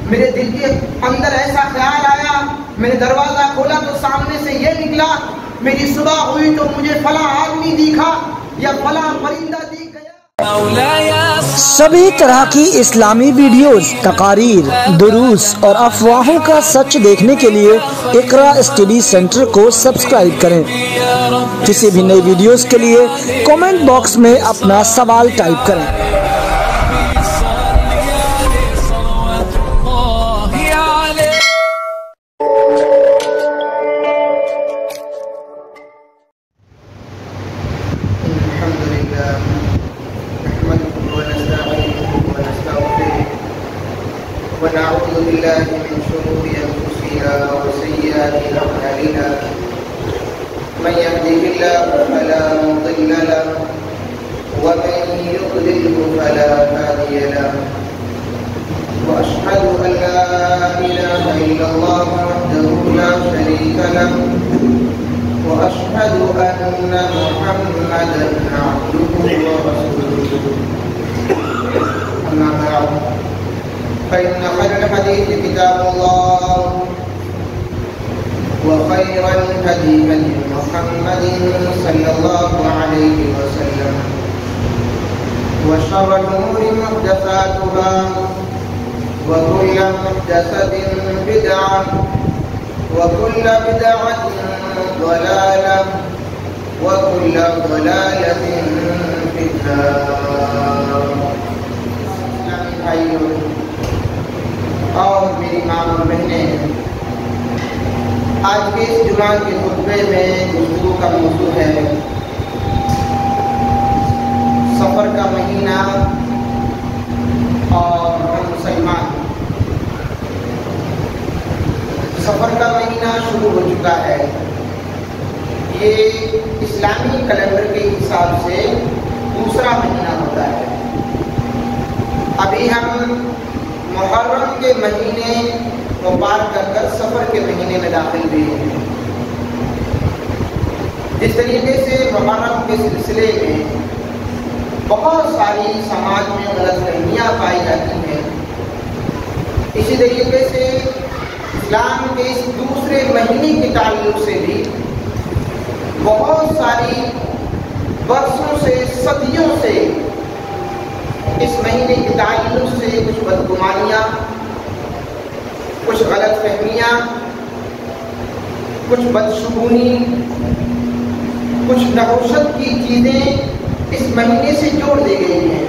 میرے دل کے اندر ایسا خیال آیا، میں نے دروازہ کھولا تو سامنے سے یہ نکلا، میری صبح ہوئی تو مجھے فلاں آدمی دیکھا یا فلاں پرندہ دیکھ گیا۔ سبھی طرح کی اسلامی ویڈیوز، تقاریر، دروس اور افواہوں کا سچ دیکھنے کے لیے اقرا اسٹڈی سینٹر کو سبسکرائب کریں۔ کسی بھی نئی ویڈیوز کے لیے کامنٹ باکس میں اپنا سوال ٹائپ کریں۔ ونعوذ بالله من شرور أنفسنا وسيئات أعمالنا، من يهده الله فلا مضل له ومن يضلله فلا هادي له، وأشهد أن لا إله إلا الله وحده لا شريك له، وأشهد أن محمدا عبده ورسوله، أما بعد فإن خير الحديث كتاب الله، وخير الهدي هدي محمد صلى الله عليه وسلم، وشر الأمور محدثاتها، وكل محدثة بدعة، وكل بدعة ضلالة، وكل ضلالة في النار۔ اور میری ماں اور بہنیں، آج کے اس جمعہ کے خطبے میں گفتگو کا موضوع ہے سفر کا مہینہ اور ہم مسلمان۔ سفر کا مہینہ شروع ہو چکا ہے، یہ اسلامی کیلنڈر کے حساب سے دوسرا مہینہ ہوتا ہے۔ ابھی ہم محرم کے مہینے کو پار کر سفر کے مہینے میں داخل ہوئے ہیں۔ اس طریقے سے محرم کے سلسلے میں بہت ساری سماج میں غلط فہمیاں پائی جاتی ہیں۔ اسی طریقے سے اسلام کے اس دوسرے مہینے کے تعلق سے بھی بہت ساری برسوں سے، صدیوں سے اس مہینے کے تعلق سے کچھ بدگمانیاں، کچھ غلط فہمیاں، کچھ بدشگونی، کچھ نحوست کی چیزیں اس مہینے سے جوڑ دی گئی ہیں۔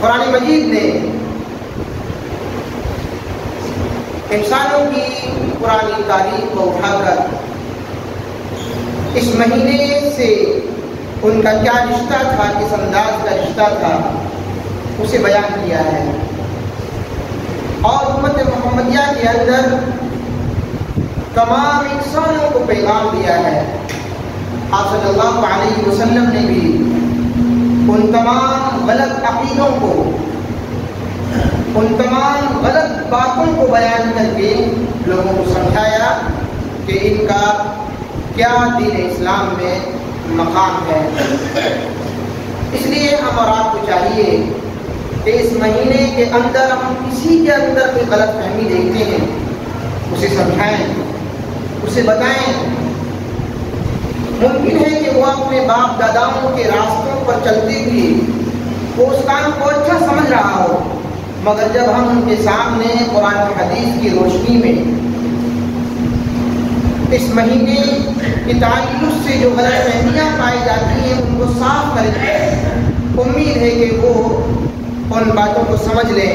قرآن مجید نے انسانوں کی پرانی تاریخ کو اٹھا کر اس مہینے سے ان کا کیا رشتہ تھا، کس انداز کا رشتہ تھا، اسے بیان کیا ہے، اور امت محمدیہ کے اندر تمام انسانوں کو پیغام دیا ہے۔ آپ صلی اللہ علیہ وسلم نے بھی ان تمام غلط عقیدوں کو، ان تمام غلط باتوں کو بیان کر کے لوگوں کو سمجھایا کہ ان کا کیا دین اسلام میں مقام ہے۔ اس لیے ہم اور آپ کو چاہیے کہ اس مہینے کے اندر ہم کسی کے اندر کوئی غلط فہمی دیکھتے ہیں اسے سمجھائیں، اسے بتائیں۔ ممکن ہے کہ وہ اپنے باپ داداؤں کے راستوں پر چلتے ہوئے وہ اس کام کو اچھا سمجھ رہا ہو، مگر جب ہم ان کے سامنے قرآن و حدیث کی روشنی میں اس مہینے کے تعلق سے جو غلط فہمیاں پائی جاتی ہیں ان کو صاف کریں، امید ہے کہ وہ ان باتوں کو سمجھ لیں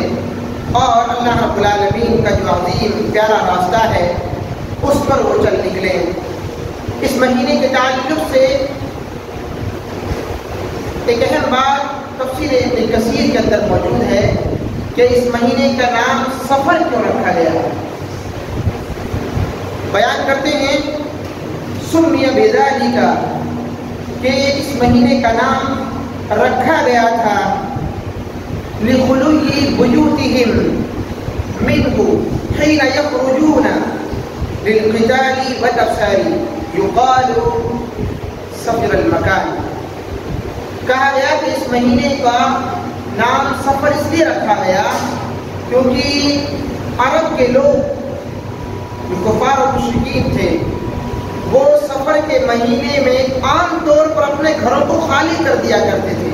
اور اللہ رب العالمین کا جو عظیم پیارا راستہ ہے اس پر وہ چل نکلیں۔ اس مہینے کے تعلق سے ایک اہم بات تفسیر ابن کثیر کے اندر موجود ہے کہ اس مہینے کا نام سفر کیوں رکھا گیا ہے۔ بیان کرتے ہیں سمیہ بذالک کا کہ اس مہینے کا نام رکھا گیا تھا لخلوی بیوتہم منہ حین یخرجون للقتال والابصار یقال سفر المکان۔ کہا گیا کہ اس مہینے کا نام سفر اس لیے رکھا گیا کیونکہ عرب کے لوگ جو کفار و مشرکین تھے وہ سفر کے مہینے میں عام طور پر اپنے گھروں کو خالی کر دیا کرتے تھے،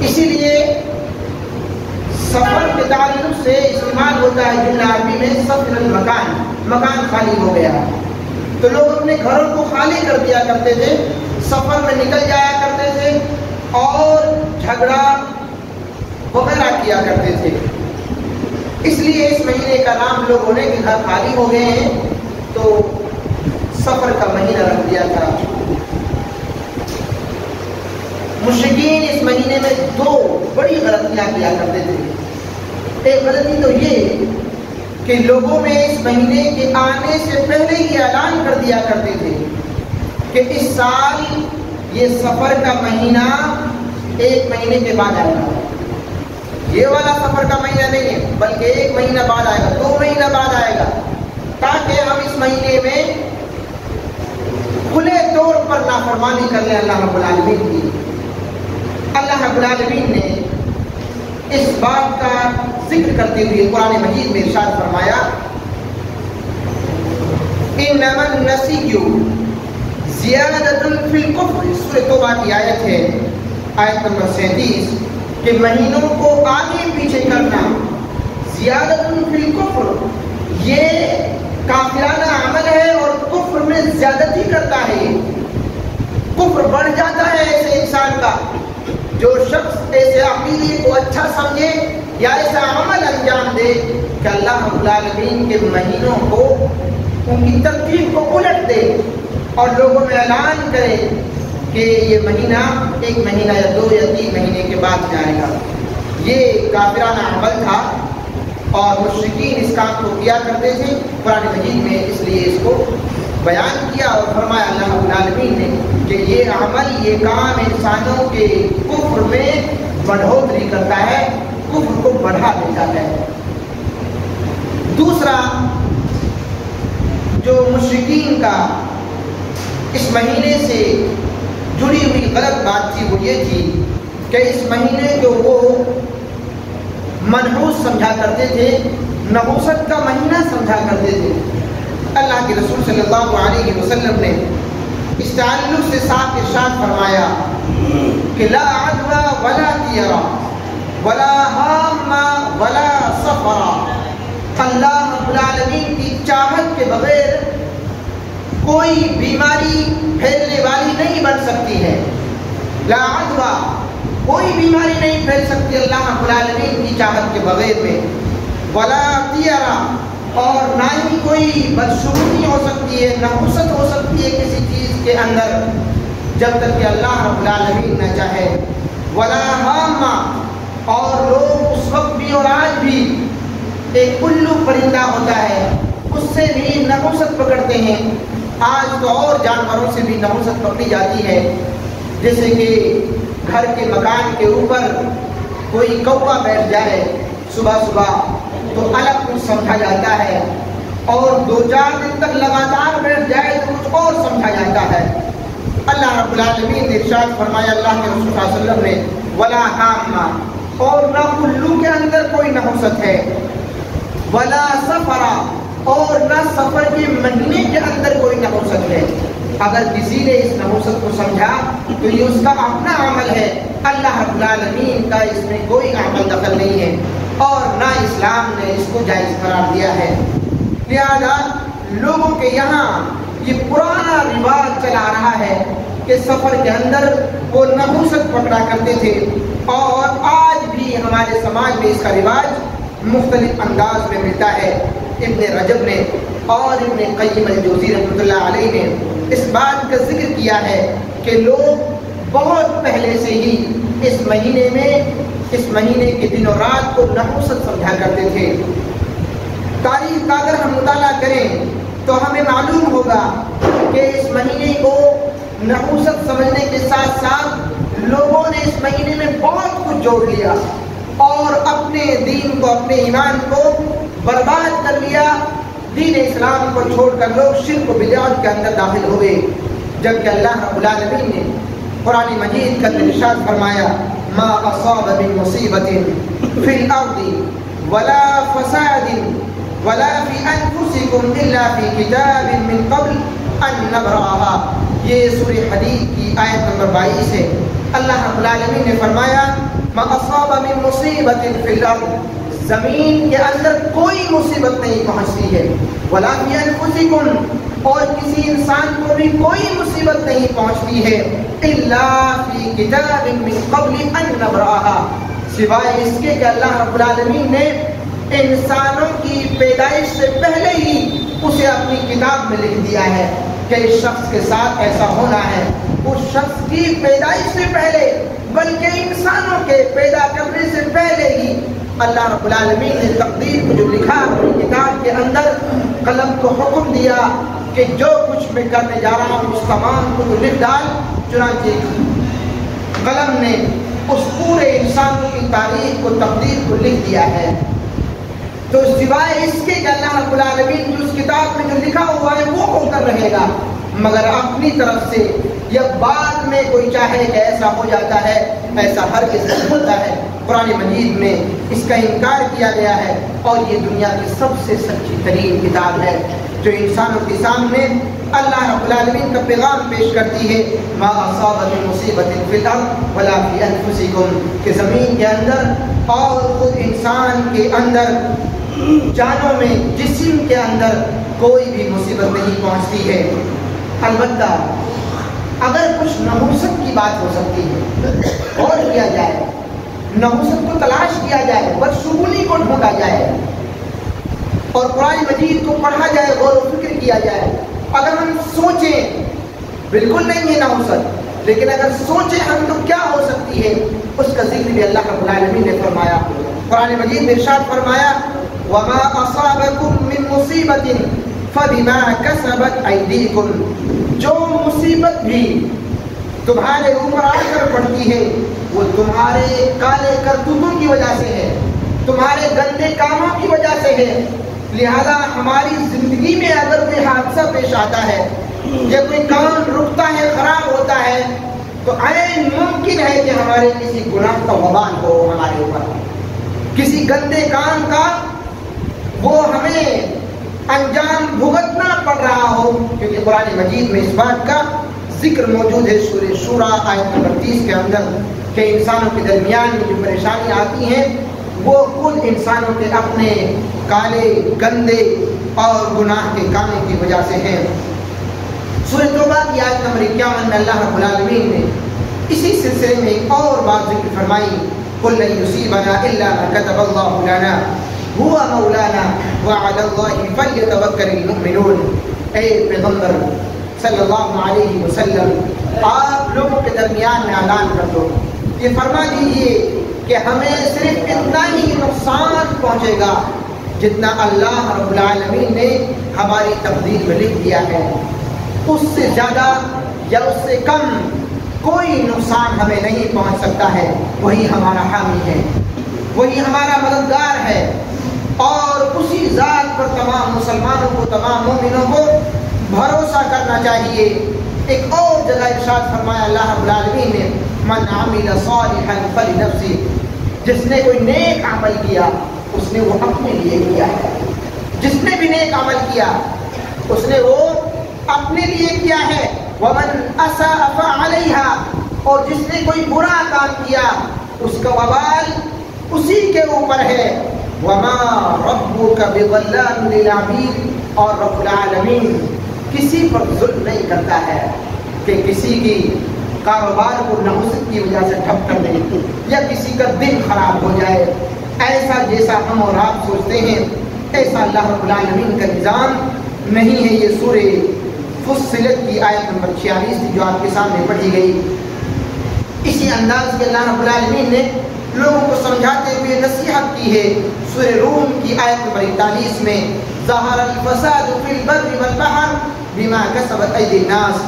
اسی لیے سفر کے تعلق سے استعمال ہوتا ہے جملہ عربی میں سفر المکان، مکان خالی ہو گیا، تو لوگ اپنے گھروں کو خالی کر دیا کرتے تھے، سفر میں نکل جایا کرتے تھے اور جھگڑا وغیرہ کیا کرتے تھے۔ اس لیے اس مہینے کا نام لوگوں نے کہ گھر خالی ہو گئے ہیں تو سفر کا مہینہ رکھ دیا تھا۔ مشرکین اس مہینے میں دو بڑی غلطیاں کیا کرتے تھے۔ ایک غلطی تو یہ کہ لوگوں میں اس مہینے کے آنے سے پہلے یہ اعلان کر دیا کرتے تھے کہ اس سال یہ سفر کا مہینہ 1 مہینے کے بعد آئے گا، یہ والا سفر کا مہینہ نہیں ہے بلکہ 1 مہینہ بعد آئے گا، 2 مہینہ بعد آئے گا، تاکہ ہم اس مہینے میں کھلے طور پر نافرمانی کر لیں اللہ رب العالمین کی۔ اللہ رب العالمین نے اس بات کا ذکر کرتے ہوئے قرآن مجید میں ارشاد فرمایا انما النسیء زیادۃ فی الکفر، سورۃ توبہ کی آیت ہے، آیت نمبر 37، کہ مہینوں کو آگے پیچھے کرنا زیادۃ فی الکفر یہ کافرانہ عمل ہے اور کفر میں زیادتی کرتا ہے، کفر بڑھ جاتا ہے ایسے انسان کا۔ جو شخص ایسے عقیدے کو اچھا سمجھے یا ایسا عمل انجام دے کہ اللہ رب العالمین کے مہینوں کو ان کی ترتیب کو الٹ دے اور لوگوں میں اعلان کرے کہ یہ مہینہ 1 مہینہ یا 2 یا 3 مہینے کے بعد جائے گا، یہ کافرانہ عمل تھا اور مشرکین اس کام کو کیا کرتے تھے۔ قرآن مجید میں اس لیے اس کو بیان کیا اور فرمایا اللہ رب العالمین نے کہ یہ عمل، یہ کام انسانوں کے کفر میں بڑھوتری کرتا ہے، کفر کو بڑھا دیتا ہے۔ دوسرا جو مشرکین کا اس مہینے سے جڑی ہوئی غلط بات تھی وہ یہ تھی کہ اس مہینے کو وہ منحوس سمجھا کرتے تھے، نحوست کا مہینہ سمجھا کرتے تھے۔ اللہ کے رسول صلی اللہ علیہ وسلم نے اس تعلق سے صاف ارشاد فرمایا کہ لا عدوى ولا طیرہ ولا ہام ولا سفرا، اللہ رب العالمین کی چاہت کے بغیر کوئی بیماری پھیلنے والی نہیں بن سکتی ہے۔ لا عدوى، کوئی بیماری نہیں پھیل سکتی اللہ رب العالمین کی چاہت کے بغیر میں، ولا طیرہ، اور نہ ہی کوئی بدشگونی ہو سکتی ہے، نحوست ہو سکتی ہے کسی چیز کے اندر جب تک کہ اللہ رب العالمین نہ چاہے، ولا ہامہ، اور لوگ اس وقت بھی اور آج بھی ایک الو پرندہ ہوتا ہے اس سے بھی نحوست پکڑتے ہیں۔ آج تو اور جانوروں سے بھی نحوست پکڑی جاتی ہے، جیسے کہ گھر کے مکان کے اوپر کوئی کوا بیٹھ جائے صبح صبح تو الگ کچھ سمجھا جاتا ہے، اور 2-4 دن تک لگاتار بیٹھ جائے تو کچھ اور سمجھا جاتا ہے۔ اللہ رب العالمین نے ارشاد فرمایا اللہ کے رسول صلی اللہ علیہ وسلم نے ولا حامہ، اور نہ الو کے اندر کوئی نحوست ہے، ولا سفرا، اور نہ سفر کے مہینے کے اندر کوئی نحوست ہے۔ اگر کسی نے اس نحوست کو سمجھا تو یہ اس کا اپنا عمل ہے، اللہ رب العالمین کا اس میں کوئی عمل دخل نہیں ہے اور نہ اسلام نے اس کو جائز قرار دیا ہے۔ لہذا لوگوں کے یہاں یہ پرانا رواج چلا رہا ہے کہ سفر کے اندر وہ نحوست پکڑا کرتے تھے، اور آج بھی ہمارے سماج میں اس کا رواج مختلف انداز میں ملتا ہے۔ ابن رجب نے اور ابن قیم الجوزی رحمۃ اللہ علیہ نے اس بات کا ذکر کیا ہے کہ لوگ بہت پہلے سے ہی اس مہینے میں، اس مہینے کے دن اور رات کو نحوست سمجھا کرتے تھے۔ تاریخ کا اگر ہم مطالعہ کریں تو ہمیں معلوم ہوگا کہ اس مہینے کو نحوست سمجھنے کے ساتھ ساتھ لوگوں نے اس مہینے میں بہت کچھ جوڑ لیا اور اپنے دین کو، اپنے ایمان کو برباد کر لیا۔ دین اسلام کو چھوڑ کر لوگ شرک و بدعت کے اندر داخل ہو گئے، جبکہ اللہ رب العالمین نے قرآن مجید کا ارشاد فرمایا ما اصاب من مصیبت فی الارض ولا فساد ولا في انفسكم الا في كتاب من قبل ان نبرأها. یہ سورہ حدید کی آیت نمبر 22 ہے. اللہ رب العالمین نے فرمایا ما اصاب من مصیبت فی الارض، زمین کے اندر کوئی مصیبت نہیں پہنچتی ہے، ولا فی انفسکم، اور کسی انسان کو بھی کوئی مصیبت نہیں پہنچتی ہے، الا فی کتاب من قبل ان نبرأها، سوائے اس کے کہ اللہ رب العالمین نے انسانوں کی پیدائش سے پہلے ہی اسے اپنی کتاب میں لکھ دیا ہے کہ اس شخص کے ساتھ ایسا ہونا ہے. اس شخص کی پیدائش سے پہلے، بلکہ انسانوں کے پیدا کرنے سے پہلے ہی اللہ رب العالمین نے تقدیر کو جو لکھا اپنی کتاب کے اندر، قلم کو حکم دیا کہ جو کچھ میں کرنے جا رہا ہوں اس تمام کو تو لکھ ڈال. چنانچہ قلم نے اس پورے انسانوں کی تاریخ کو، تقدیر کو لکھ دیا ہے. تو سوائے اس کے کہ اللہ رب العالمین جو اس کتاب میں جو لکھا ہوا ہے وہ ہو کر رہے گا، مگر اپنی طرف سے یا بعد میں کوئی چاہے کہ ایسا ہو جاتا ہے، ایسا ہرگز نہیں ہوتا ہے. قرآن مجید میں اس کا انکار کیا گیا ہے، اور یہ دنیا کی سب سے سچی ترین کتاب ہے جو انسانوں کے سامنے اللہ رب العالمین کا پیغام پیش کرتی ہے. ما اصاب من مصیبت فی الارض ولا فی انفسکم، کہ زمین کے اندر اور خود انسان کے اندر، جانوں میں، جسم کے اندر کوئی بھی مصیبت نہیں پہنچتی ہے. البتہ اگر کچھ نحوست کی بات ہو سکتی ہے، اور کیا جائے، نحوست کو تلاش کیا جائے، بدشگونی کو ڈھونڈا جائے، اور قرآن مجید کو پڑھا جائے، غور و فکر کیا جائے. اگر ہم سوچیں، بالکل نہیں ہے نحوست، لیکن اگر سوچیں ہم تو کیا ہو سکتی ہے، اس کا ذکر بھی اللہ رب العالمین نے فرمایا. قرآن مجید میں ارشاد فرمایا وما اصابکم من مصیبت فبما کسبت ایدیکم، جو مصیبت بھی تمہارے اوپر آ کر پڑتی ہے وہ تمہارے کالے کرتوتوں کی وجہ سے ہے، تمہارے گندے کاموں کی وجہ سے ہے. لہذا ہماری زندگی میں اگر کوئی حادثہ پیش آتا ہے یا کوئی کام رکتا ہے، خراب ہوتا ہے، تو عین ممکن ہے کہ ہمارے کسی گناہ کا وبال ہو ہمارے اوپر، کسی گندے کام کا وہ ہمیں انجام بھگتنا پڑ رہا ہو. کیونکہ قرآن مجید میں اس بات کا ذکر موجود ہے سورہ شورى آیت نمبر 30 کے اندر کہ انسانوں کے درمیان میں جو پریشانی آتی ہیں وہ خود انسانوں کے اپنے کالے، گندے اور گناہ کے کاموں کی وجہ سے ہیں. سورہ توبہ کی آیت نمبر 51 میں اللہ رب العالمین نے اسی سلسلے میں ایک اور بات ذکر فرمائی قُلْ لَن يُصِيبَنَا إِلَّا مَا كَتَبَ اللَّهُ لَنَا هُوَ مَوْلَانَا وَعَلَى اللَّهِ فَلْيَتَوَكَّلِ الْمُؤْمِنُونَ. اے پیغمبر صلی اللہ علیہ وسلم، آپ لوگوں کے درمیان میں اعلان کر دو، یہ فرما دیجیے کہ ہمیں صرف اتنا ہی نقصان پہنچے گا جتنا اللہ رب العالمین نے ہماری تقدیر میں لکھ دیا ہے. اس سے زیادہ یا اس سے کم کوئی نقصان ہمیں نہیں پہنچ سکتا ہے. وہی ہمارا حامی ہے، وہی ہمارا مددگار ہے، اور اسی ذات پر تمام مسلمانوں کو، تمام مومنوں کو بھروسہ کرنا چاہیے. ایک اور جگہ ارشاد فرمایا اللہ رب العالمین نے من عمل صالحا فلنفسه، جس نے کوئی نیک عمل کیا اس نے وہ اپنے لیے کیا ہے. جس نے بھی نیک عمل کیا اس نے وہ اپنے لیے کیا ہے. ومن اساء فعليها، اور جس نے کوئی برا کام کیا اس کا وبال اسی کے اوپر ہے. وما ربك بظلام للعبید، اور رب العالمین کسی پر ظلم نہیں کرتا ہے کہ کسی کی کاروبار کو نحوست کی وجہ سے ٹھپ کر دے یا کسی کا دن خراب ہو جائے. ایسا جیسا ہم اور آپ سوچتے ہیں ایسا اللہ رب العالمین کا نظام نہیں ہے. یہ سورہ فصلت کی آیت نمبر 46 تھی جو آپ کے سامنے پڑھی گئی. اسی انداز کے اللہ رب العالمین نے لوگوں کو سمجھاتے ہوئے نصیحت کی ہے سورہ روم کی آیت نمبر 41 میں ظہر الفساد فی البر والبحر بما کسبت ایدی الناس.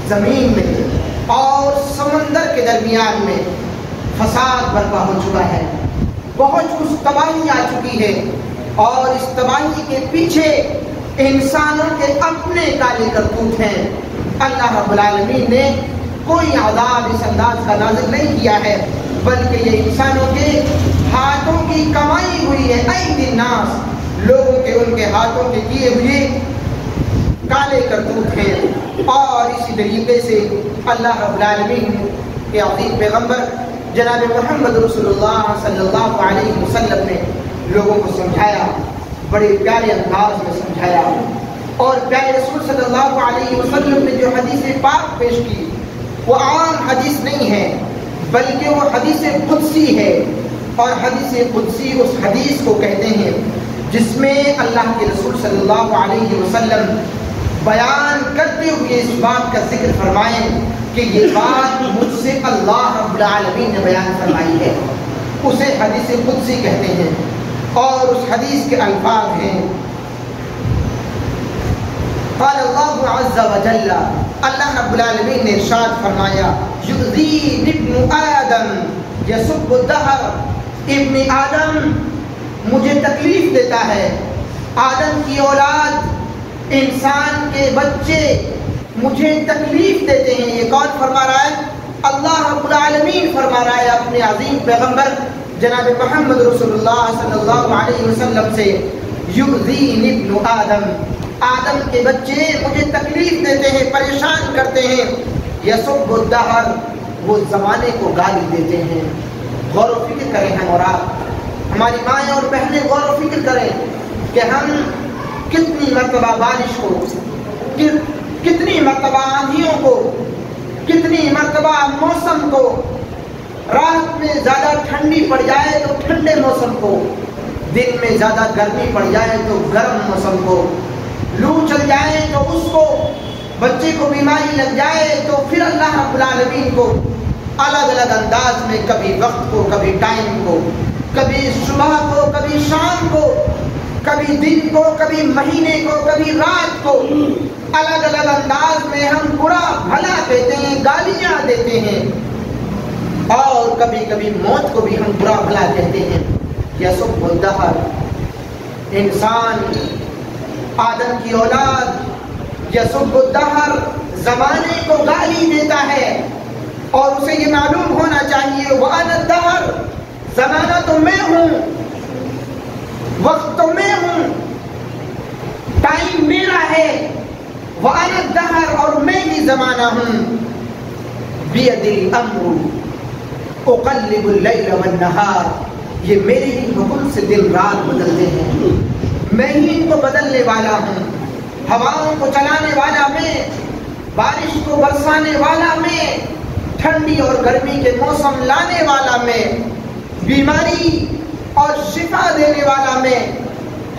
زمین میں اور سمندر کے درمیان میں فساد برپا ہو چکا ہے، بہت کچھ تباہی آ چکی ہے، اور اس تباہی کے پیچھے انسانوں کے اپنے کالے کرتوت ہیں. اللہ رب العالمین نے کوئی عذاب اس انداز کا نازل نہیں کیا ہے، بلکہ یہ انسانوں کے ہاتھوں کی کمائی ہوئی ہے، ایدی الناس، لوگوں کے ان کے ہاتھوں کے کیے ہوئے کالے کرتوت ہیں۔ اور اسی طریقے سے اللہ رب العالمین کے عظیم پیغمبر جناب محمد رسول اللہ صلی اللہ علیہ وسلم نے لوگوں کو سمجھایا، بڑے پیارے انداز میں سمجھایا، اور پیارے رسول صلی اللہ علیہ وسلم نے جو حدیث پاک پیش کی وہ عام حدیث نہیں ہے، بلکہ وہ حدیث قدسی ہے۔ اور حدیث قدسی اس حدیث کو کہتے ہیں جس میں اللہ کے رسول صلی اللہ علیہ وسلم بیان کرتے ہوئے اس بات کا ذکر فرمائیں کہ یہ بات مجھ سے اللہ رب العالمین نے بیان فرمائی ہے، اسے حدیث قدسی کہتے ہیں۔ اور اس حدیث کے الفاظ ہیں، قال اللہ عز وجل، اللہ رب العالمین نے ارشاد فرمایا، یؤذینی ابن آدم یسب الدہر، ابن آدم مجھے تکلیف دیتا ہے، آدم کی اولاد، انسان کے بچے مجھے تکلیف دیتے ہیں۔ یہ کون فرما رہا ہے؟ اللہ رب العالمین فرما رہا ہے اپنے عظیم پیغمبر جناب محمد رسول اللہ صلی اللہ علیہ وسلم سے، یؤذینی ابن آدم، آدم کے بچے مجھے تکلیف دیتے ہیں، پریشان کرتے ہیں، یسب الدہر، وہ زمانے کو گالی دیتے ہیں۔ غور و فکر کریں ہم اور آپ، ہماری مائیں اور بہنیں غور و فکر کریں کہ ہم کتنی مرتبہ بارش کو، کتنی مرتبہ آندھیوں کو، کتنی مرتبہ موسم کو، رات میں زیادہ ٹھنڈی پڑ جائے تو ٹھنڈے موسم کو، دن میں زیادہ گرمی پڑ جائے تو گرم موسم کو، لو چل جائے تو اس کو، بچے کو بیماری لگ جائے تو پھر اللہ رب العالمین کو الگ الگ انداز میں، کبھی وقت کو، کبھی ٹائم کو، کبھی صبح کو، کبھی شام کو، کبھی دن کو، کبھی مہینے کو، کبھی رات کو، الگ الگ انداز میں ہم برا بھلا کہتے ہیں، گالیاں دیتے ہیں، اور کبھی کبھی موت کو بھی ہم برا بھلا کہتے ہیں۔ یسب الدہر، انسان، آدم کی اولاد، یسب الدہر، زمانے کو گالی دیتا ہے، اور اسے یہ معلوم ہونا چاہیے وَأَنَا الدَّهْرُ، زمانہ تو میں ہوں، وقت تو میں ہوں، ٹائم میرا ہے، وَأَنَا الدَّهْرُ، اور میں ہی زمانہ ہوں، بِيَدِ الْأَمْرُ أُقَلِّبُ اللَّيْلَ وَالنَّهَارَ، یہ میرے ہی حکم سے دن رات بدلتے ہیں، میں ہی ان کو بدلنے والا ہوں، ہواؤں کو چلانے والا میں، بارش کو برسانے والا میں، ٹھنڈی اور گرمی کے موسم لانے والا میں، بیماری اور شفا دینے والا میں،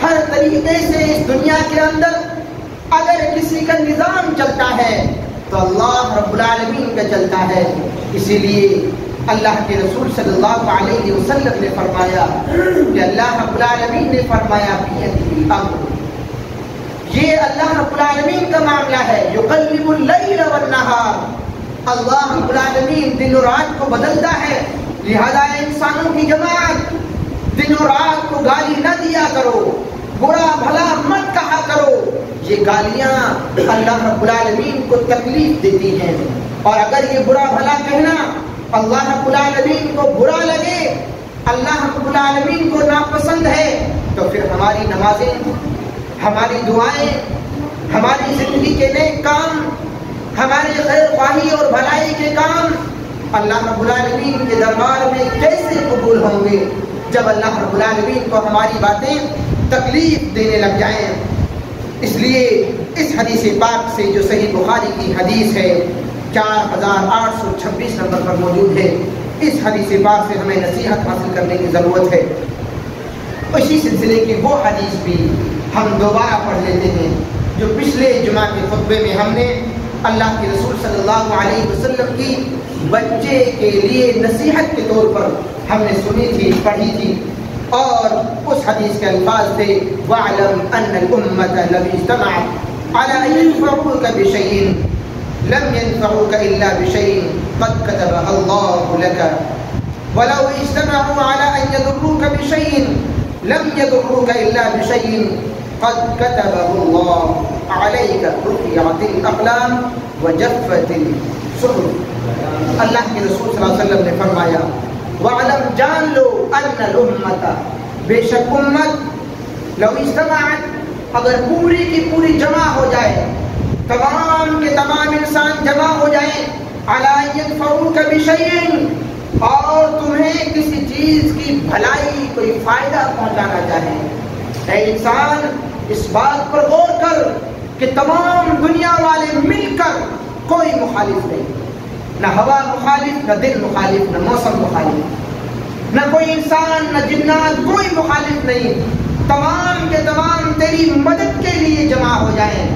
ہر طریقے سے اس دنیا کے اندر اگر کسی کا نظام چلتا ہے تو اللہ رب العالمین کا چلتا ہے۔ اسی لیے اللہ کے رسول صلی اللہ علیہ وسلم نے فرمایا کہ اللہ رب العالمین نے فرمایا بیدہ الامر، یہ اللہ رب العالمین کا معاملہ ہے، یقلب اللیل والنہار، اللہ رب العالمین دن و رات کو بدلتا ہے، لہذا انسانوں کی جماعت دن و رات کو گالی نہ دیا کرو، برا بھلا مت کہا کرو، یہ گالیاں اللہ رب العالمین کو تکلیف دیتی ہیں، اور اگر یہ برا بھلا کہنا اللہ رب العالمین کو برا لگے، اللہ رب العالمین کو ناپسند ہے، تو پھر ہماری نمازیں، ہماری دعائیں، ہماری زندگی کے نیک کام، ہماری خیر خواہی اور بھلائی کے کام اللہ رب العالمین کے دربار میں کیسے قبول ہوں گے جب اللہ رب العالمین کو ہماری باتیں تکلیف دینے لگ جائیں۔ اس لیے اس حدیث پاک سے جو صحیح بخاری کی حدیث ہے 4826 نمبر پر موجود ہے، اس حدیث پاک سے ہمیں نصیحت حاصل کرنے کی ضرورت ہے۔ اسی سلسلے کی وہ حدیث بھی ہم دوبارہ پڑھ لیتے ہیں جو پچھلے جمعہ کے خطبے میں ہم نے اللہ کے رسول صلی اللہ علیہ وسلم کی بچے کے لیے نصیحت کے طور پر ہم نے سنی تھی، پڑھی تھی، اور اس حدیث کے الفاظ تھے وَاعْلَمْ أَنَّ الْأُمَّةَ لَمْ اجْتَمَعَتْ عَلَىٰ أَن يَنفَعُوكَ بِشَيْءٍ لَمْ يَنفَعُوكَ إِلَّا بِشَيْءٍ قَدْ كَتَبَهُ اللَّهُ لَكَ وَلَوْ اجْتَمَعُوا عَلَىٰ أَن يَضُرُّوكَ بِشَيْءٍ لَمْ يَضُرُّوكَ إِلَّا بِشَيْءٍ قد كتبه الله عليك، رفعت الأقلام وجفت الصحف۔ اللہ کے رسول صلی اللہ علیہ وسلم نے فرمایا وَعْلَمْ جان لو أَنَّ الْأُمَّةَ، بے شک امت لو اجتمعت، اگر پوری کی پوری جمع ہو جائے، تمام کے تمام انسان جمع ہو جائیں، عَلَىٰ أَن يَنفَعُوكَ بِشَيْءٍ، اور تمہیں کسی چیز کی بھلائی کوئی فائدہ پہنچانا چاہیں، اے انسان اس بات پر غور کر کہ تمام دنیا والے مل کر کوئی مخالف نہیں، نہ ہوا مخالف، نہ دل مخالف، نہ موسم مخالف، نہ کوئی انسان، نہ جنات، کوئی مخالف نہیں، تمام کے تمام تیری مدد کے لیے جمع ہو جائیں،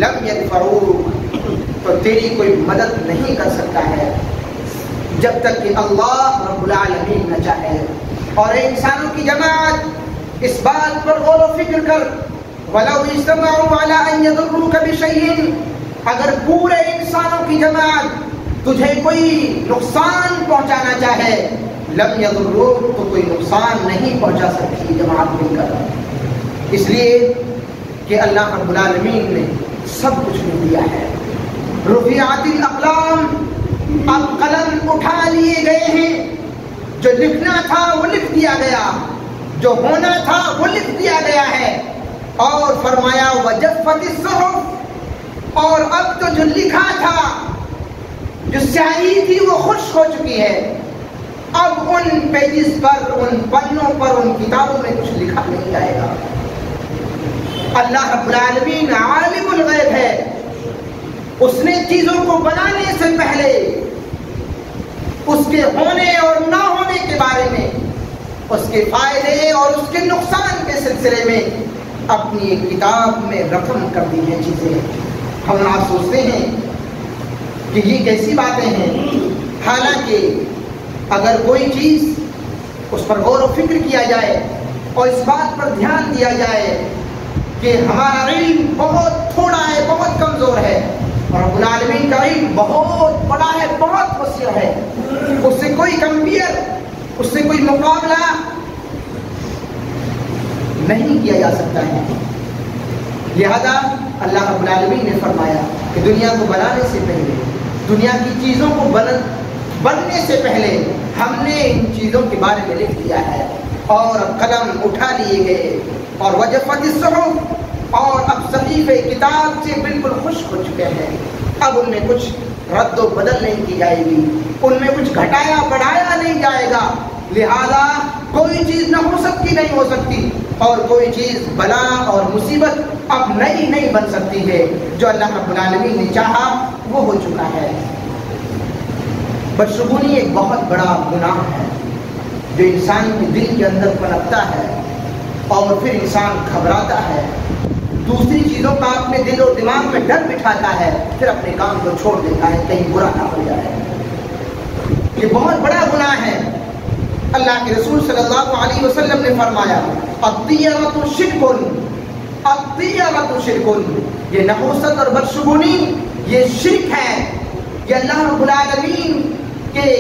لم ينفعوک، تو تیری کوئی مدد نہیں کر سکتا ہے جب تک کہ اللہ رب العالمین نہ چاہے۔ اور اے انسانوں کی جماعت اس بات پر غور و فکر کر، وَلَوْ اجْتَمَعُوا عَلَىٰ أَن يَضُرُّوكَ بِشَيْءٍ، اگر پورے انسانوں کی جماعت تجھے کوئی نقصان پہنچانا چاہے، لم يضروک، تو کوئی نقصان نہیں پہنچا سکتی جماعت مل کر، اس لیے کہ اللہ رب العالمین نے سب کچھ نہیں دیا ہے۔ رفعت الاقلام، اب قلم اٹھا لیے گئے ہیں، جو لکھنا تھا وہ لکھ دیا گیا، جو ہونا تھا وہ لکھ دیا گیا ہے، اور فرمایا وجفت الصحف، اور اب تو جو لکھا تھا، جو سیاہی تھی وہ خشک ہو چکی ہے، اب ان پیجز پر، ان پنوں پر، ان کتابوں میں کچھ لکھا نہیں جائے گا۔ اللہ رب العالمین عالم الغیب ہے، اس نے چیزوں کو بنانے سے پہلے اس کے ہونے اور نہ ہونے کے بارے میں، اس کے فائدے اور اس کے نقصان کے سلسلے میں اپنی ایک کتاب میں رقم کر دی ہیں چیزیں۔ ہم آپ سوچتے ہیں کہ یہ کیسی باتیں ہیں، حالانکہ اگر کوئی چیز اس پر غور و فکر کیا جائے اور اس بات پر دھیان دیا جائے کہ ہمارا علم بہت تھوڑا ہے، بہت کمزور ہے، اور رب العالمین کا علم بہت بڑا ہے، بہت وسیع ہے، اس سے کوئی کمپیئر، اس سے کوئی مقابلہ نہیں کیا جا سکتا ہے۔ لہذا اللہ رب العالمین نے فرمایا کہ دنیا کو بنانے سے پہلے، دنیا کی چیزوں کو بننے سے پہلے ہم نے ان چیزوں کے بارے میں لکھ دیا ہے، اور قلم اٹھا لیے گئے، اور وجفت الصحف، اور اب صحیفے کتاب سے بالکل خشک ہو چکے ہیں، اب ان میں کچھ رد و بدل نہیں کی جائے گی، ان میں کچھ گھٹایا بڑھایا نہیں جائے گا، لہذا کوئی چیز نحوست کی نہیں ہو سکتی، اور کوئی چیز بلا اور مصیبت اب نئی نہیں بن سکتی ہے، جو اللہ رب العالمین نے چاہا وہ ہو چکا ہے۔ بدشگونی ایک بہت بڑا گناہ ہے جو انسان کے دل کے اندر پنپتا ہے، اور پھر انسان گھبراتا ہے، دوسری چیزوں کا اپنے دل اور دماغ میں ڈر بٹھاتا ہے، پھر اپنے کام کو چھوڑ دیتا ہے کہیں برا نہ ہو جائے۔ یہ بہت بڑا گناہ ہے۔ اللہ کے رسول صلی اللہ علیہ وسلم نے فرمایا الطیرۃ شرک، الطیرۃ شرک، یہ نحوست اور بدشگونی یہ شرک ہے، یہ اللہ رب العالمین کے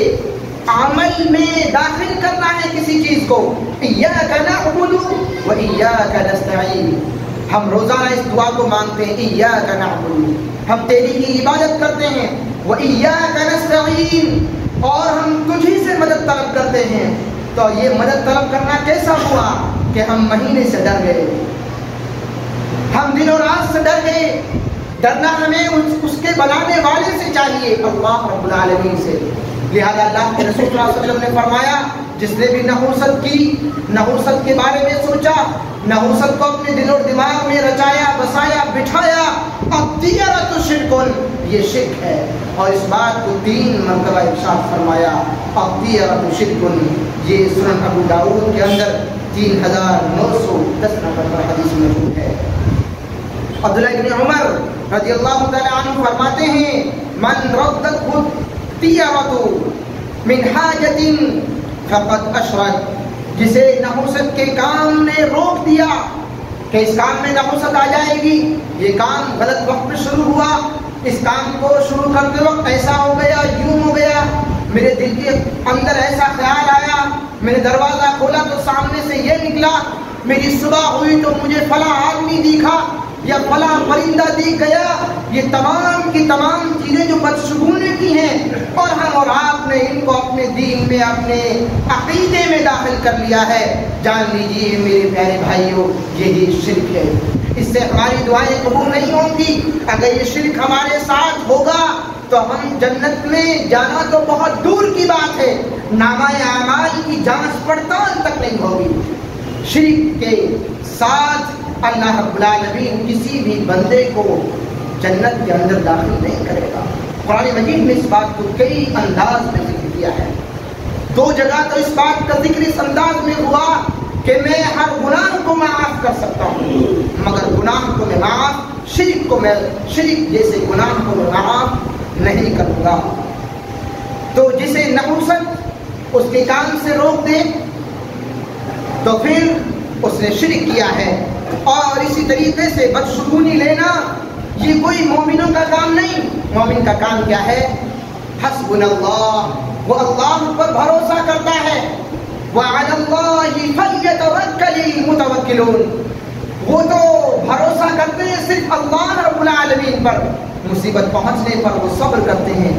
عمل میں داخل کرنا ہے کسی چیز کو۔ ایاک نعبد و ایاک نستعین، ہم روزانہ اس دعا کو مانگتے ہیں، ایاک نعبد، ہم تیری ہی عبادت کرتے ہیں، و ایاک نستعین، اور ہم تجھی سے مدد طلب کرتے ہیں۔ تو یہ مدد طلب کرنا کیسا ہوا کہ ہم مہینے سے ڈر گئے، ہم دن و رات سے ڈر گئے، ڈرنا ہمیں اس کے بنانے والے سے چاہیے، اللہ رب العالمین سے۔ لہذا اللہ کے رسول صلی اللہ علیہ وسلم نے فرمایا جس نے بھی نحوست کی، نحوست کے بارے میں سوچا، نحوست کو اپنے دل اور دماغ میں رچایا، بسایا، بٹھایا، الطیرۃ شرک، یہ شرک ہے، اور اس بات کو 3 مرتبہ ارشاد فرمایا، الطیرۃ شرک۔ یہ سنن ابو داؤد کے اندر 3910 نمبر پر حدیث موجود ہے۔ عبداللہ ابن عمر رضی اللہ تعالی عنہ فرماتے ہیں من ردت الطیرۃ من حاجۃ فقد اشرک، جسے نحوست کے کام نے روک دیا کہ اس کام میں نحوست آ جائے گی، یہ کام غلط وقت میں شروع ہوا، اس کام کو شروع کرتے وقت ایسا ہو گیا، یوں ہو گیا، میرے دل کے اندر ایسا خیال آیا، میں نے دروازہ کھولا تو سامنے سے یہ نکلا، میری صبح ہوئی تو مجھے فلاں آدمی دیکھا، یا فلاں پرندہ دیکھ گیا، یہ تمام کی تمام چیزیں جو بدشگونی کی ہیں، اور ہم اور آپ نے ان کو اپنے دین میں، اپنے عقیدے میں داخل کر لیا ہے، جان لیجیے میرے پیارے بھائیوں یہی شرک ہے۔ اس سے ہماری دعائیں قبول نہیں ہوں گی۔ اگر یہ شرک ہمارے ساتھ ہوگا تو ہم جنت میں جانا تو بہت دور کی بات ہے، نامہ اعمال کی جانچ پڑتال تک نہیں ہوگی۔ شرک کے ساتھ اللہ رب العالمین کسی بھی بندے کو جنت کے اندر داخل نہیں کرے گا۔ قرآن مجید میں اس بات کو کئی انداز میں ذکر کیا ہے۔ 2 جگہ تو اس بات کا ذکر اس انداز میں ہوا کہ میں ہر گناہ کو معاف کر سکتا ہوں، مگر گناہ کو میں معاف، شرک جیسے گناہ کو میں معاف نہیں کروں گا۔ تو جسے نحوست اس کے کام سے روک دے تو پھر اس نے شرک کیا ہے۔ اور اسی طریقے سے بدشگونی لینا یہ کوئی مومنوں کا کام نہیں۔ مومن کا کام کیا ہے؟ حسبنا اللہ، وہ اللہ پر بھروسہ کرتا ہے۔ وعلی اللہ فلیتوکل المتوکلون، وہ تو بھروسہ کرتے ہیں صرف اللہ رب العالمین پر، مصیبت پہنچنے پر وہ صبر کرتے ہیں،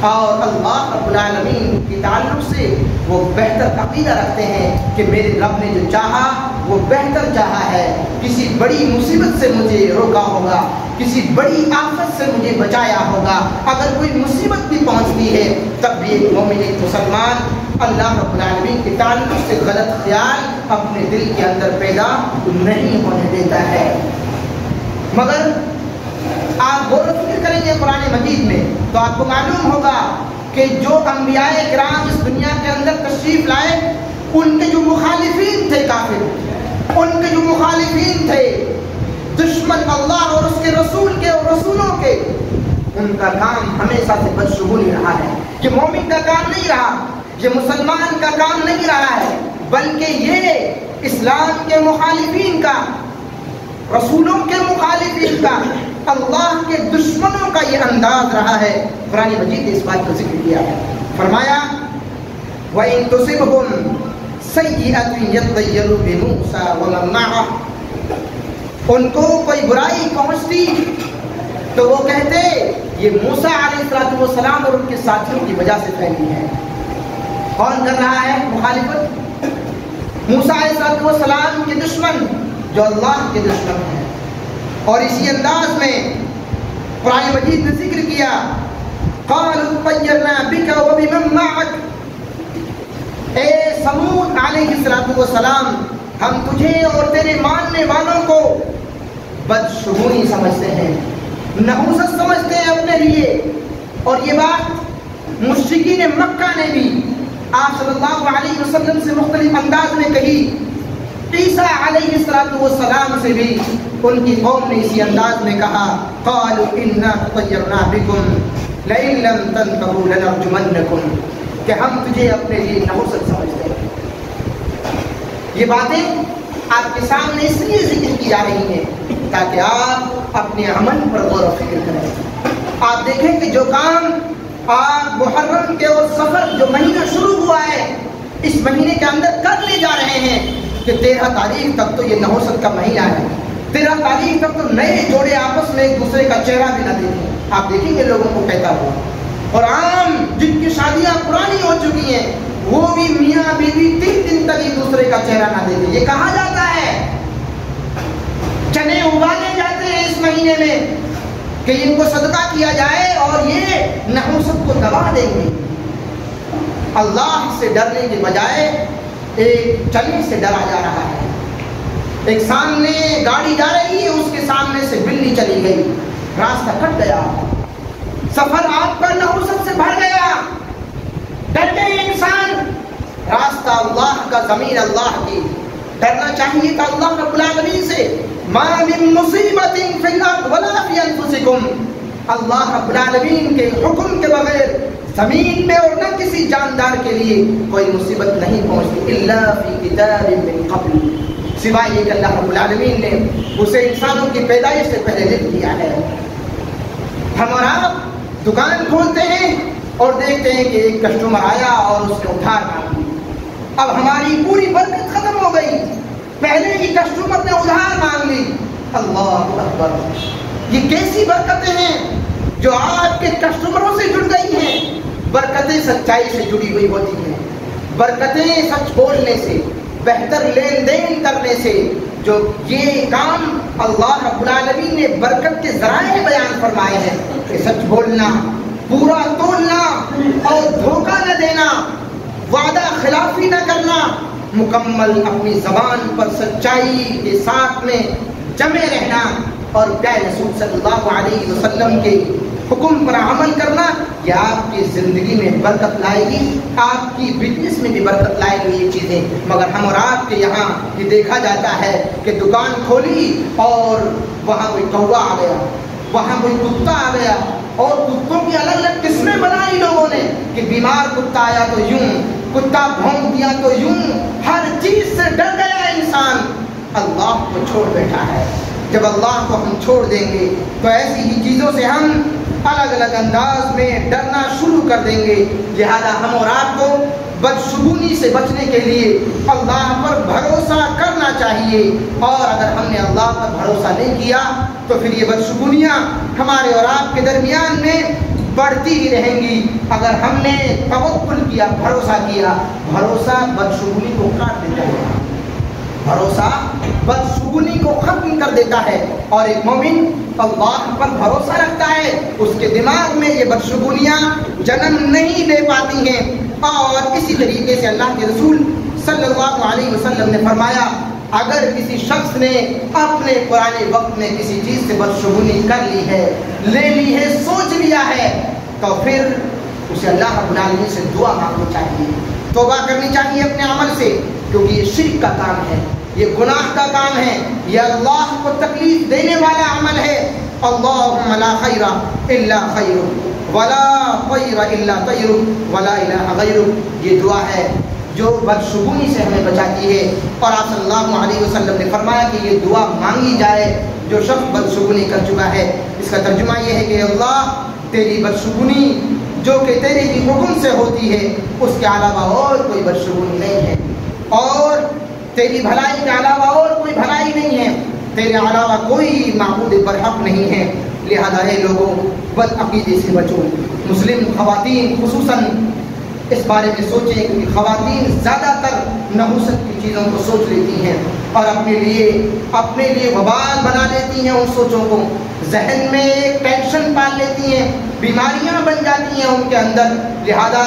اور اللہ رب العالمین کے تعلق سے وہ بہتر عقیدہ رکھتے ہیں کہ میرے رب نے جو چاہا وہ بہتر چاہا ہے۔ کسی بڑی مصیبت سے مجھے روکا ہوگا، کسی بڑی آفت سے مجھے بچایا ہوگا۔ اگر کوئی مصیبت بھی پہنچتی ہے تب بھی ایک مومن، ایک مسلمان اللہ رب العالمین کے تعلق سے غلط خیال اپنے دل کے اندر پیدا نہیں ہونے دیتا ہے۔ مگر آپ غور و فکر کریں گے قرآن مجید میں تو آپ کو معلوم ہوگا کہ جو انبیاء کرام اس دنیا کے اندر تشریف لائے، ان کے جو مخالفین تھے کافر، ان کے جو مخالفین تھے دشمن اللہ اور اس کے رسول کے اور رسولوں کے، ان کا کام ہمیشہ سے بدشگونی رہا ہے۔ یہ مومن کا کام نہیں رہا، یہ مسلمان کا کام نہیں رہا ہے، بلکہ یہ اسلام کے مخالفین کا، رسولوں کے مخالفین کا، اللہ کے دشمنوں کا یہ انداز رہا ہے۔ قرآن مجید نے اس بات کا ذکر کیا ہے، فرمایا وَإِن تُصِبْهُمْ سَيِّئَةٌ يَطَّيَّرُوا بِمُوسَىٰ وَمَن مَّعَهُ، ان کو کوئی برائی پہنچتی تو وہ کہتے یہ موسیٰ علیہ السلام اور ان کے ساتھیوں کی وجہ سے پھیلی ہے۔ کون کر رہا ہے مخالفت؟ موسیٰ علیہ السلام کے دشمن جو اللہ کے دشمن ہیں۔ اور اسی انداز میں قرآن مجید نے ذکر کیا قَالُوا طَيَّرْنَا بِكَ وَبِمَن مَّعَكَ، اے سمود علیہ السلام، ہم تجھے اور تیرے ماننے والوں کو بدشگونی سمجھتے ہیں، نحوست سمجھتے ہیں اپنے لیے۔ اور یہ بات مشرکین مکہ نے بھی آپ صلی اللہ علیہ وسلم سے مختلف انداز میں کہی۔ عیسیٰ علیہ السلام سے بھی ان کی قوم نے اسی انداز میں کہا قالوا انا طیرنا بکم لئن لم تنتهوا لنرجمنکم، کہ ہم تجھے اپنے لیے نحوست سمجھتے ہیں۔ یہ باتیں آپ کے سامنے اس لیے ذکر کی جا رہی ہیں تاکہ آپ اپنے عمل پر غور و فکر کریں۔ آپ دیکھیں کہ جو کام آپ محرم کے اور سفر جو مہینہ شروع ہوا ہے اس مہینے کے اندر کرنے جا رہے ہیں کہ 13 تاریخ تک تو یہ نحوست کا مہینہ ہے، 13 تاریخ تک تو نئے جوڑے آپس میں ایک دوسرے کا چہرہ بھی نہ دیکھیں۔ آپ دیکھیں گے لوگوں کو کہتا ہوا، اور عام جن کی شادیاں پرانی ہو چکی ہیں وہ بھی میاں بیوی 3 دن تک ایک دوسرے کا چہرہ نہ دیکھیں۔ یہ کہا جاتا ہے چنے اگانے جاتے ہیں اس مہینے میں کہ ان کو صدقہ کیا جائے اور یہ نحوست کو دبا دیں گے۔ اللہ سے ڈرنے کے بجائے ایک چنے سے ڈرا جا رہا ہے۔ ایک سامنے گاڑی جا رہی ہے، اس کے سامنے سے بلی چلی گئی، راستہ کٹ گیا، سفر آپ کا نحوست سے بھر گیا، ڈر گئے انسان۔ راستہ اللہ کا، زمین اللہ کی، ڈرنا چاہیے تھا اللہ رب العالمین سے۔ ما من مصیبت فی الارض ولا فی انفسکم، اللہ رب العالمین کے حکم کے بغیر زمین میں اور نہ کسی جاندار کے لیے کوئی مصیبت نہیں پہنچتی الا فی کتاب من قبل، سوائے یہ کہ اللہ رب العالمین نے اسے انسانوں کی پیدائش سے پہلے لکھ دیا ہے۔ ہم اور آپ دکان کھولتے ہیں اور دیکھتے ہیں کہ ایک کسٹمر آیا اور اس نے ادھار مانگ لی، اب ہماری پوری برکت ختم ہو گئی۔ پہلے ہی کسٹمر نے ادھار مانگ لی، اللہ اکبر! یہ کیسی برکتیں ہیں جو آپ کے کسٹمروں سے جڑ گئی ہیں. برکتیں سچائی سے جڑی ہوئی ہوتی ہیں، برکتیں سچ بولنے سے، بہتر لین دین کرنے سے. جو یہ کام اللہ رب العالمین نے برکت کے ذرائع بیان فرمائے ہیں کہ سچ بولنا، پورا تولنا اور دھوکہ نہ دینا، وعدہ خلافی نہ کرنا، مکمل اپنی زبان پر سچائی کے ساتھ میں جمے رہنا اور پیارے رسول صلی اللہ علیہ وسلم کے حکم پر عمل کرنا. یہ آپ کی زندگی میں برکت لائے گی، آپ کی بزنس میں بھی برکت لائے گی یہ چیزیں. مگر ہم اور آپ کے یہاں یہ دیکھا جاتا ہے کہ دکان کھولی اور وہاں کوئی کوا آ گیا، وہاں کوئی کتا آ گیا، اور کتوں کی الگ الگ قسمیں بنائی لوگوں نے کہ بیمار کتا آیا تو یوں، کتا بھونک دیا تو یوں. ہر چیز سے ڈر گیا انسان، اللہ کو چھوڑ بیٹھا ہے. جب اللہ کو ہم چھوڑ دیں گے تو ایسی ہی چیزوں سے ہم الگ الگ انداز میں ڈرنا شروع کر دیں گے. لہذا ہم اور آپ کو بدشگونی سے بچنے کے لیے اللہ پر بھروسہ کرنا چاہیے، اور اگر ہم نے اللہ پر بھروسہ نہیں کیا تو پھر یہ بدشگونیاں ہمارے اور آپ کے درمیان میں بڑھتی ہی رہیں گی. اگر ہم نے توکل کیا، بھروسہ کیا، بھروسہ بدشگونی کو کاٹ دیتا ہے، بھروسہ بدشگونی کو ختم کر دیتا ہے. اور ایک مومن اللہ پر بھروسہ رکھتا ہے، اس کے دماغ میں یہ بدشگونیاں جنم نہیں لے پاتی ہیں. اور اسی طریقے سے اللہ کے رسول صلی اللہ علیہ وسلم نے فرمایا، اگر کسی شخص نے اپنے پرانے وقت میں کسی چیز سے بدشگونی کر لی ہے، لے لی ہے، سوچ لیا ہے، تو پھر اسے اللہ رب العالمین سے دعا مانگنی چاہیے، توبہ کرنی چاہیے اپنے عمل سے، کیونکہ یہ شرک کا کام ہے، یہ گناہ کا کام ہے، یہ اللہ کو تکلیف دینے والا عمل ہے. اللہم لا خیر الا خیرک ولا خیر الا طیرک ولا الہ غیرک. یہ دعا ہے جو بدشگونی سے ہمیں بچاتی ہے. اور آپ صلی اللہ علیہ وسلم نے فرمایا کہ یہ دعا مانگی جائے جو شخص بدشگونی کر چکا ہے. اس کا ترجمہ یہ ہے کہ اللہ تیری بدشگونی جو کہ تیرے ہی حکم سے ہوتی ہے، اس کے علاوہ اور کوئی بدشگونی نہیں ہے، اور تیری بھلائی کے علاوہ اور کوئی بھلائی نہیں ہے، تیرے علاوہ کوئی معبود برحق نہیں ہے. لہذا اے لوگوں، بد عقیدے سے بچو. مسلم خواتین خصوصاً اس بارے میں سوچیں کہ خواتین زیادہ تر نحوست کی چیزوں کو سوچ لیتی ہیں اور اپنے لیے وبال بنا لیتی ہیں. ان سوچوں کو ذہن میں ایک ٹینشن پال لیتی ہیں، بیماریاں بن جاتی ہیں ان کے اندر. لہذا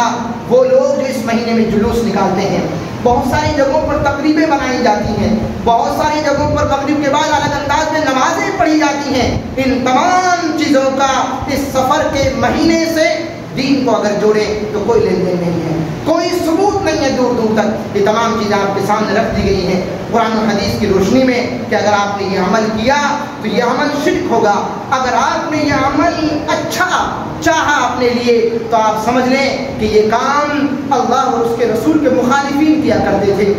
وہ لوگ جو اس مہینے میں جلوس نکالتے ہیں، بہت ساری جگہوں پر تقریبیں بنائی جاتی ہیں، بہت ساری جگہوں پر مغرب کے بعد الگ انداز میں نمازیں پڑھی جاتی ہیں، ان تمام چیزوں کا اس سفر کے مہینے سے دین کو اگر جوڑے تو کوئی لین دین نہیں ہے، کوئی ثبوت نہیں ہے دور دور تک. یہ تمام چیزیں آپ کے سامنے رکھ دی گئی ہیں قرآن و حدیث کی روشنی میں کہ اگر آپ نے یہ عمل کیا تو یہ عمل شرک ہوگا. اگر آپ نے یہ عمل اچھا چاہا اپنے لیے تو آپ سمجھ لیں کہ یہ کام اللہ اور اس کے رسول کے مخالفین کیا کرتے تھے.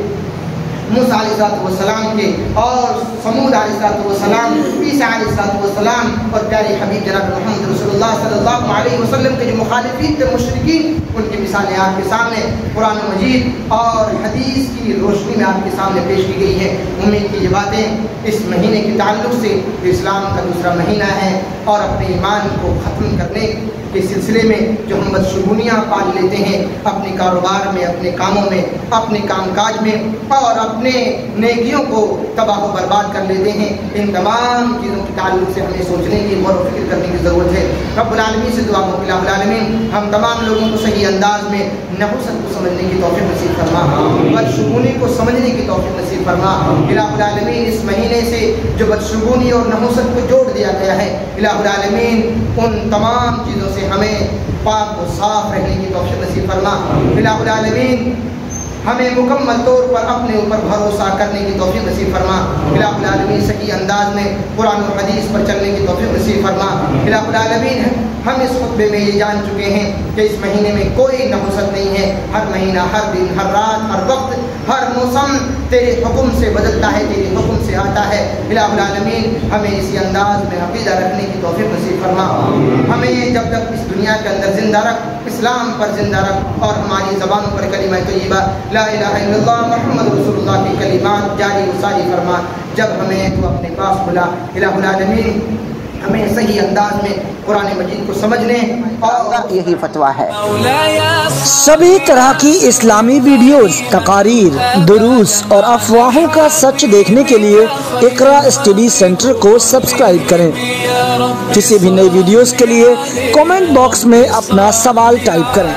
موسیٰ علیہ السلام کے اور سمود علیہ السلام، عیسیٰ علیہ السلام اور پیارے حبیب جناب محمد رسول اللہ صلی اللہ علیہ وسلم کے جو مخالفین تھے، مشرکین، ان کی مثالیں آپ کے سامنے قرآن مجید اور حدیث کی روشنی میں آپ کے سامنے پیش کی گئی ہے. امید کی یہ باتیں اس مہینے کے تعلق سے اسلام کا دوسرا مہینہ ہے اور اپنے ایمان کو ختم کرنے کے سلسلے میں جو ہم بدشگونیاں پال لیتے ہیں اپنے کاروبار میں، اپنے کاموں میں، اپنے کام کاج میں، اور اپنے نیکیوں کو تباہ و برباد کر لیتے ہیں، ان تمام چیزوں کے تعلق سے ہمیں سوچنے کی، غور و فکر کرنے کی ضرورت ہے. رب العالمین سے دعا کو الہ العالمین ہم تمام لوگوں کو صحیح انداز میں نحوست کو سمجھنے کی توفیق نصیب فرما، بدشگونی کو سمجھنے کی توفیق نصیب فرما. الہ العالمین اس مہینے سے جو بدشگونی اور نحوست کو جوڑ دیا گیا ہے، الہ العالمین ان تمام چیزوں سے ہمیں پاک و صاف رہنے کی توفیق نصیب فرما. الہ العالمین ہمیں مکمل طور پر اپنے اوپر بھروسہ کرنے کی توفیق نصیب فرما. الہ العالمین صحیح انداز میں قرآن و حدیث پر چلنے کی توفیق نصیب فرما. الہ العالمین ہم اس خطبے میں یہ جان چکے ہیں کہ اس مہینے میں کوئی نحوست نہیں ہے. ہر مہینہ، ہر دن، ہر رات، ہر وقت، ہر موسم تیرے حکم سے بدلتا ہے، تیرے حکم سے آتا ہے. الہ العالمین ہمیں اسی انداز میں عقیدہ رکھنے کی توفیق نصیب فرما. ہمیں جب تک اس دنیا کے اندر زندہ رکھ، اسلام پر زندہ رکھ، اور ہماری زبانوں پر کلمہ طیبہ لا الہ الا اللہ محمد رسول اللہ کی کلمات جاری و ساری فرما. جب ہمیں تو اپنے پاس بلا، الہ العالمین ہمیں صحیح انداز میں قرآن مجید کو سمجھنے اور یہی فتویٰ ہے۔ سبھی طرح کی اسلامی ویڈیوز، تقاریر، دروس اور افواہوں کا سچ دیکھنے کے لیے اقرا اسٹڈی سینٹر کو سبسکرائب کریں۔ کسی بھی نئی ویڈیوز کے لیے کامنٹ باکس میں اپنا سوال ٹائپ کریں۔